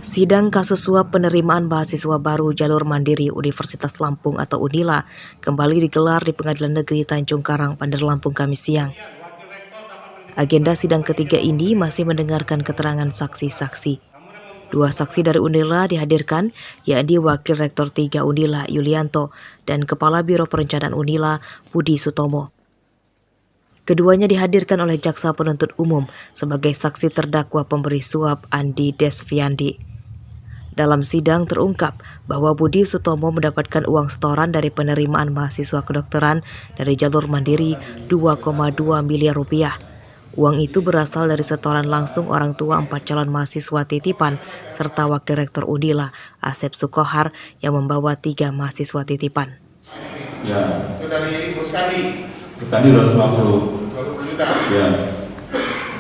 Sidang kasus suap penerimaan mahasiswa baru jalur mandiri Universitas Lampung atau UNILA kembali digelar di Pengadilan Negeri Tanjung Karang, Bandar Lampung, Kamis siang. Agenda sidang ketiga ini masih mendengarkan keterangan saksi-saksi. 2 saksi dari UNILA dihadirkan, yakni Wakil Rektor 3 UNILA Yulianto dan Kepala Biro Perencanaan UNILA Budi Sutomo. Keduanya dihadirkan oleh Jaksa Penuntut Umum sebagai saksi terdakwa pemberi suap Andi Desviandi. Dalam sidang terungkap bahwa Budi Sutomo mendapatkan uang setoran dari penerimaan mahasiswa kedokteran dari jalur mandiri 2,2 miliar rupiah. Uang itu berasal dari setoran langsung orang tua 4 calon mahasiswa titipan serta Wakil Rektor UNILA Asep Sukohar yang membawa 3 mahasiswa titipan. Ya. Itu dari Buskadi. Buskadi 250. 20 juta. Ya.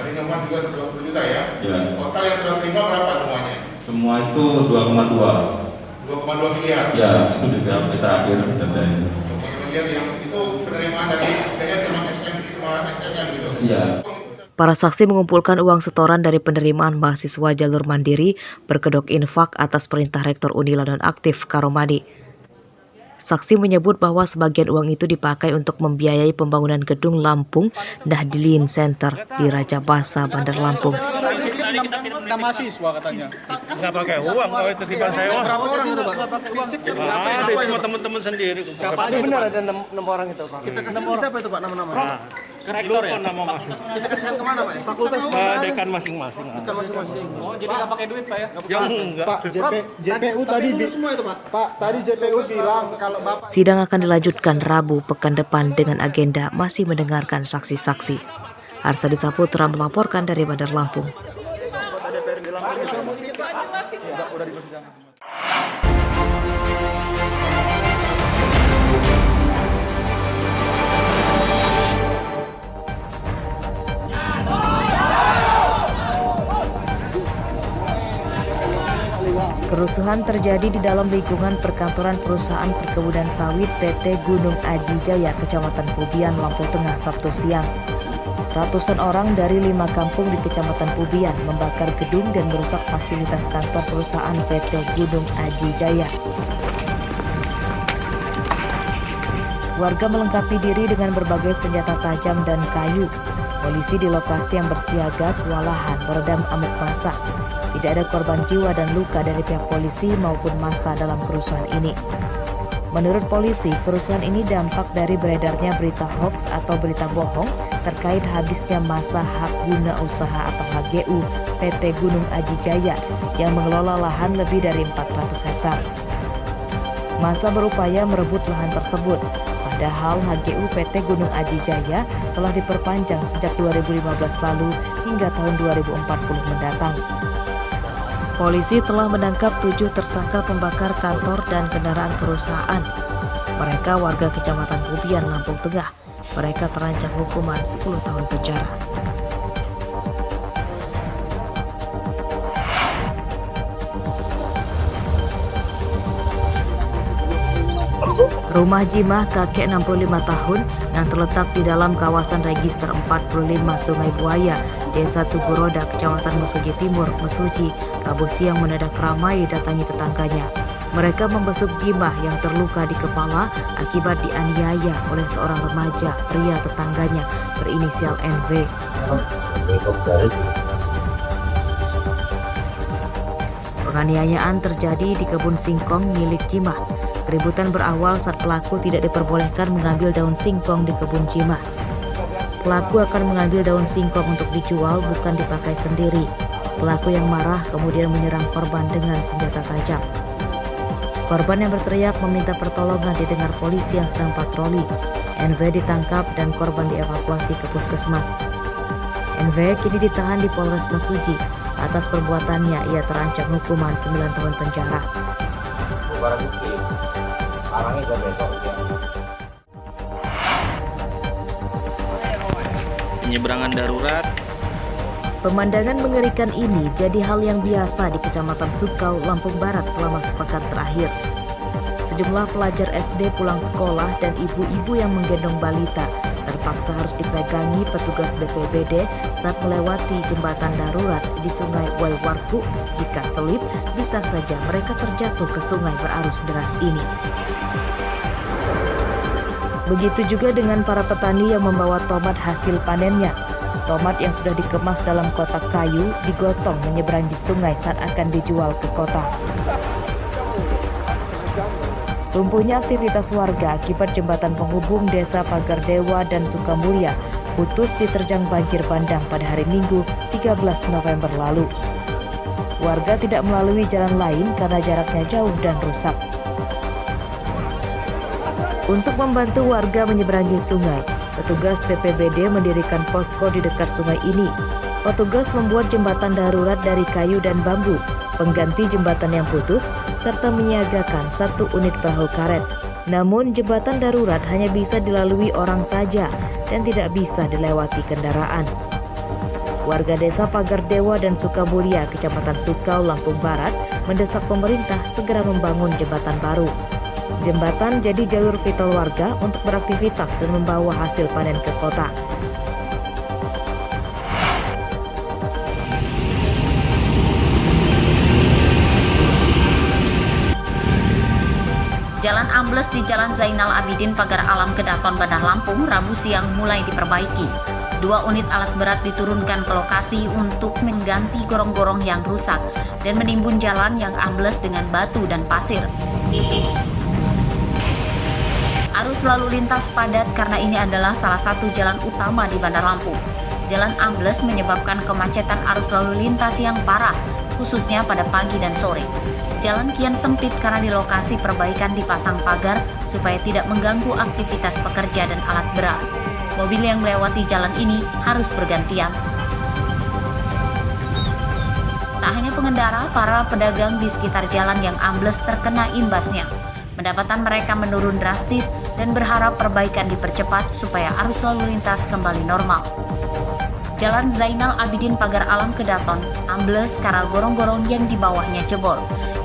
Dari Nyoman juga 20 juta ya. Ya. Total yang sudah terima berapa semuanya? Semua itu 2,2. 2,2 miliar. Ya, itu di tahap kita akhir selesai. 2,2 miliar yang itu penerimaan dari SDN sama SN-nya gitu. Iya. Para saksi mengumpulkan uang setoran dari penerimaan mahasiswa jalur mandiri berkedok infak atas perintah Rektor UNILA nonaktif Karomani. Saksi menyebut bahwa sebagian uang itu dipakai untuk membiayai pembangunan gedung Lampung Nahdliyin Center di Raja Basa, Bandar Lampung. 6 mahasiswa katanya. Nggak pakai uang kalau itu tiba saya. Berapa orang itu, Pak? Fisik berapa yang Ada apa cuma itu? teman-teman sendiri. Siapa aja benar ada 6 orang itu, Pak? Kita kasih siapa itu, Pak, nama-nama? Ke rektor ya? Nama mahasiswa. Kita kasihkan kemana, Pak? Fakultas Dekan masing-masing. Dekan masing-masing. Oh, jadi nggak pakai duit, Pak ya? Yang enggak. Pak, JPU tadi semua itu, Pak. Pak, tadi JPU bilang kalau Bapak Sidang akan dilanjutkan Rabu pekan depan dengan agenda masih mendengarkan saksi-saksi. Arsadi Saputra melaporkan dari Bandar Lampung. Kerusuhan terjadi di dalam lingkungan perkantoran perusahaan perkebunan sawit PT Gunung Aji Jaya, Kecamatan Pubian, Lampung Tengah, Sabtu siang. Ratusan orang dari 5 kampung di Kecamatan Pubian membakar gedung dan merusak fasilitas kantor perusahaan PT Gunung Aji Jaya. Warga melengkapi diri dengan berbagai senjata tajam dan kayu. Polisi di lokasi yang bersiaga kewalahan meredam amuk massa. Tidak ada korban jiwa dan luka dari pihak polisi maupun massa dalam kerusuhan ini. Menurut polisi, kerusuhan ini dampak dari beredarnya berita hoaks atau berita bohong terkait habisnya masa hak guna usaha atau HGU PT Gunung Aji Jaya yang mengelola lahan lebih dari 400 hektar. Massa berupaya merebut lahan tersebut, padahal HGU PT Gunung Aji Jaya telah diperpanjang sejak 2015 lalu hingga tahun 2040 mendatang. Polisi telah menangkap 7 tersangka pembakar kantor dan kendaraan perusahaan. Mereka warga Kecamatan Pubian, Lampung Tengah. Mereka terancam hukuman 10 tahun penjara. Rumah Jimah kakek 65 tahun yang terletak di dalam kawasan register 45 Sungai Buaya, Desa Tugoroda, Kecamatan Mesuji Timur, Mesuji, Rabu siang mendadak ramai didatangi tetangganya. Mereka membesuk Jimah yang terluka di kepala akibat dianiaya oleh seorang remaja pria tetangganya berinisial NV. Penganiayaan terjadi di kebun singkong milik Jimah. Keributan berawal saat pelaku tidak diperbolehkan mengambil daun singkong di kebun Jimah. Pelaku akan mengambil daun singkong untuk dijual, bukan dipakai sendiri. Pelaku yang marah kemudian menyerang korban dengan senjata tajam. Korban yang berteriak meminta pertolongan didengar polisi yang sedang patroli. NV ditangkap dan korban dievakuasi ke puskesmas. NV kini ditahan di Polres Mesuji. Atas perbuatannya ia terancam hukuman 9 tahun penjara. Penyeberangan darurat. Pemandangan mengerikan ini jadi hal yang biasa di Kecamatan Sukau, Lampung Barat selama sepekan terakhir. Sejumlah pelajar SD pulang sekolah dan ibu-ibu yang menggendong balita terpaksa harus dipegangi petugas BPBD saat melewati jembatan darurat di Sungai Waiwarku. Jika selip, bisa saja mereka terjatuh ke sungai berarus deras ini. Begitu juga dengan para petani yang membawa tomat hasil panennya. Tomat yang sudah dikemas dalam kotak kayu digotong menyeberangi sungai saat akan dijual ke kota. Lumpuhnya aktivitas warga akibat jembatan penghubung Desa Pagardewa dan Sukamulya putus diterjang banjir bandang pada hari Minggu 13 November lalu. Warga tidak melalui jalan lain karena jaraknya jauh dan rusak. Untuk membantu warga menyeberangi sungai, petugas BPBD mendirikan posko di dekat sungai ini. Petugas membuat jembatan darurat dari kayu dan bambu, pengganti jembatan yang putus, serta menyiagakan 1 unit perahu karet. Namun jembatan darurat hanya bisa dilalui orang saja dan tidak bisa dilewati kendaraan. Warga desa Pagardewa dan Sukamulya, Kecamatan Sukau, Lampung Barat, mendesak pemerintah segera membangun jembatan baru. Jembatan jadi jalur vital warga untuk beraktivitas dan membawa hasil panen ke kota. Jalan ambles di Jalan Zainal Abidin Pagar Alam Kedaton, Bandar Lampung, Rabu siang mulai diperbaiki. 2 unit alat berat diturunkan ke lokasi untuk mengganti gorong-gorong yang rusak dan menimbun jalan yang ambles dengan batu dan pasir. Arus lalu lintas padat karena ini adalah salah satu jalan utama di Bandar Lampung. Jalan ambles menyebabkan kemacetan arus lalu lintas yang parah, khususnya pada pagi dan sore. Jalan kian sempit karena di lokasi perbaikan dipasang pagar supaya tidak mengganggu aktivitas pekerja dan alat berat. Mobil yang melewati jalan ini harus bergantian. Tak hanya pengendara, para pedagang di sekitar jalan yang ambles terkena imbasnya. Pendapatan mereka menurun drastis dan berharap perbaikan dipercepat supaya arus lalu lintas kembali normal. Jalan Zainal Abidin Pagar Alam Kedaton ambles karena gorong-gorong yang di bawahnya jebol.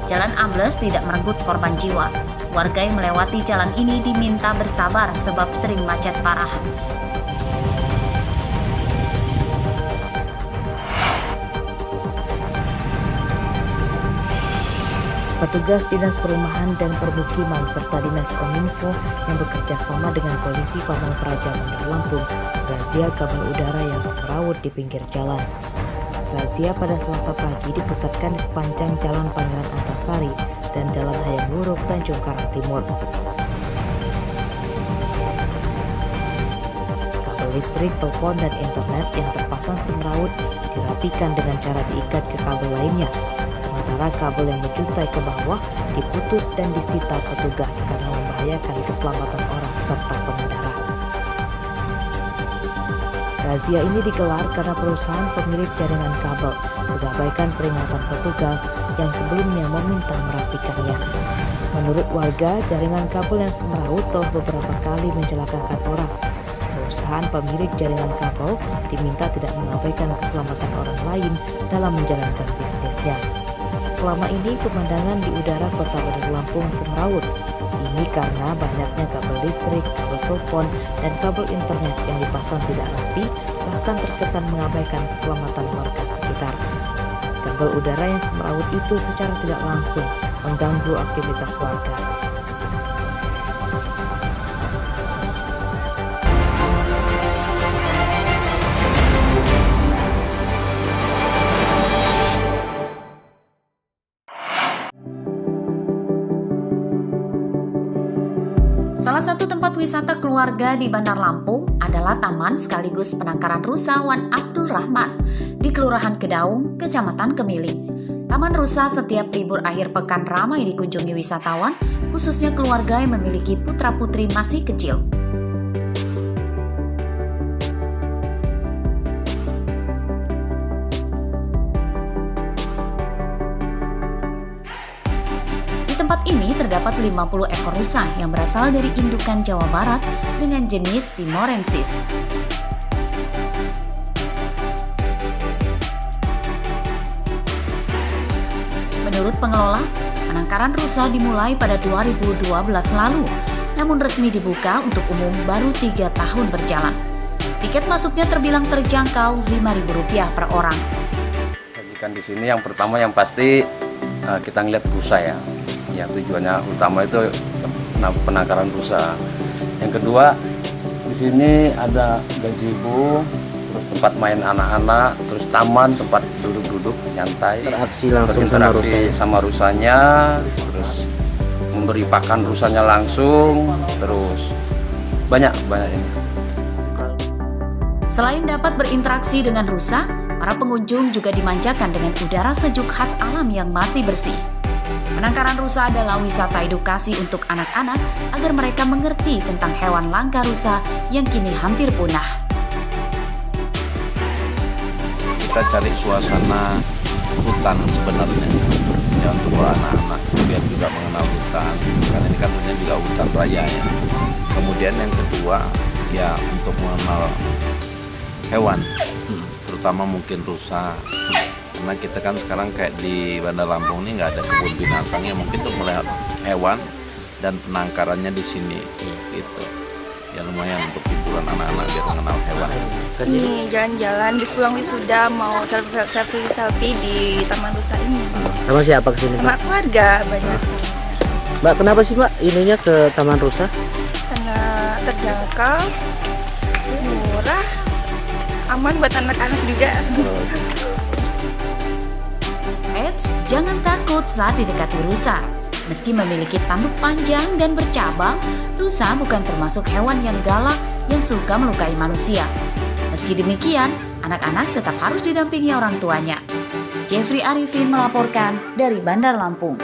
Jalan ambles tidak merenggut korban jiwa. Warga yang melewati jalan ini diminta bersabar sebab sering macet parah. Petugas Dinas Perumahan dan Permukiman serta Dinas Kominfo yang bekerja sama dengan Polisi Pamong Praja Bandar Lampung razia kabel udara yang semrawut di pinggir jalan. Razia pada Selasa pagi dipusatkan di sepanjang Jalan Pangeran Antasari dan Jalan Hayam Wuruk, Tanjung Karang Timur. Kabel listrik, telepon, dan internet yang terpasang semrawut dirapikan dengan cara diikat ke kabel lainnya. Sementara kabel yang menjuntai ke bawah diputus dan disita petugas karena membahayakan keselamatan orang serta pengendara. Razia ini digelar karena perusahaan pemilik jaringan kabel mengabaikan peringatan petugas yang sebelumnya meminta merapikannya. Menurut warga, jaringan kabel yang semrawut telah beberapa kali mencelakakan orang. Perusahaan pemilik jaringan kabel diminta tidak mengabaikan keselamatan orang lain dalam menjalankan bisnisnya. Selama ini pemandangan di udara kota Bandar Lampung semrawut. Ini karena banyaknya kabel listrik, kabel telepon, dan kabel internet yang dipasang tidak rapi, bahkan terkesan mengabaikan keselamatan warga sekitar. Kabel udara yang semrawut itu secara tidak langsung mengganggu aktivitas warga. Salah satu tempat wisata keluarga di Bandar Lampung adalah Taman sekaligus penangkaran rusa Wan Abdul Rahman di Kelurahan Kedaung, Kecamatan Kemiling. Taman rusa setiap libur akhir pekan ramai dikunjungi wisatawan, khususnya keluarga yang memiliki putra-putri masih kecil. Tempat ini terdapat 50 ekor rusa yang berasal dari indukan Jawa Barat dengan jenis Timorensis. Menurut pengelola, penangkaran rusa dimulai pada 2012 lalu, namun resmi dibuka untuk umum baru 3 tahun berjalan. Tiket masuknya terbilang terjangkau Rp5.000 per orang. Sajikan di sini yang pertama yang pasti kita ngeliat rusa ya. Ya tujuannya utama itu penangkaran rusa. Yang kedua di sini ada gazebo, terus tempat main anak-anak, terus taman tempat duduk-duduk nyantai, berinteraksi sama rusanya, terus memberi pakan rusanya langsung, terus banyak ini. Selain dapat berinteraksi dengan rusa, para pengunjung juga dimanjakan dengan udara sejuk khas alam yang masih bersih. Penangkaran rusa adalah wisata edukasi untuk anak-anak agar mereka mengerti tentang hewan langka rusa yang kini hampir punah. Kita cari suasana hutan sebenarnya ya untuk anak-anak biar juga mengenal hutan, karena ini kan juga hutan raya ya. Kemudian yang kedua ya untuk mengenal hewan, terutama mungkin rusa, karena kita kan sekarang kayak di Bandar Lampung ini nggak ada kebun binatangnya, mungkin untuk melihat hewan dan penangkarannya di sini gitu ya, lumayan untuk hiburan anak-anak biar mengenal hewan. Ini jalan-jalan habis pulang wisuda mau selfie di Taman Rusa ini. Sama siapa kesini? Sama keluarga banyak. Mbak, kenapa sih Mbak ininya ke Taman Rusa? Karena terjangkau, murah, aman buat anak-anak juga. Eits, jangan takut saat didekati rusa. Meski memiliki tanduk panjang dan bercabang, rusa bukan termasuk hewan yang galak yang suka melukai manusia. Meski demikian, anak-anak tetap harus didampingi orang tuanya. Jeffrey Arifin melaporkan dari Bandar Lampung.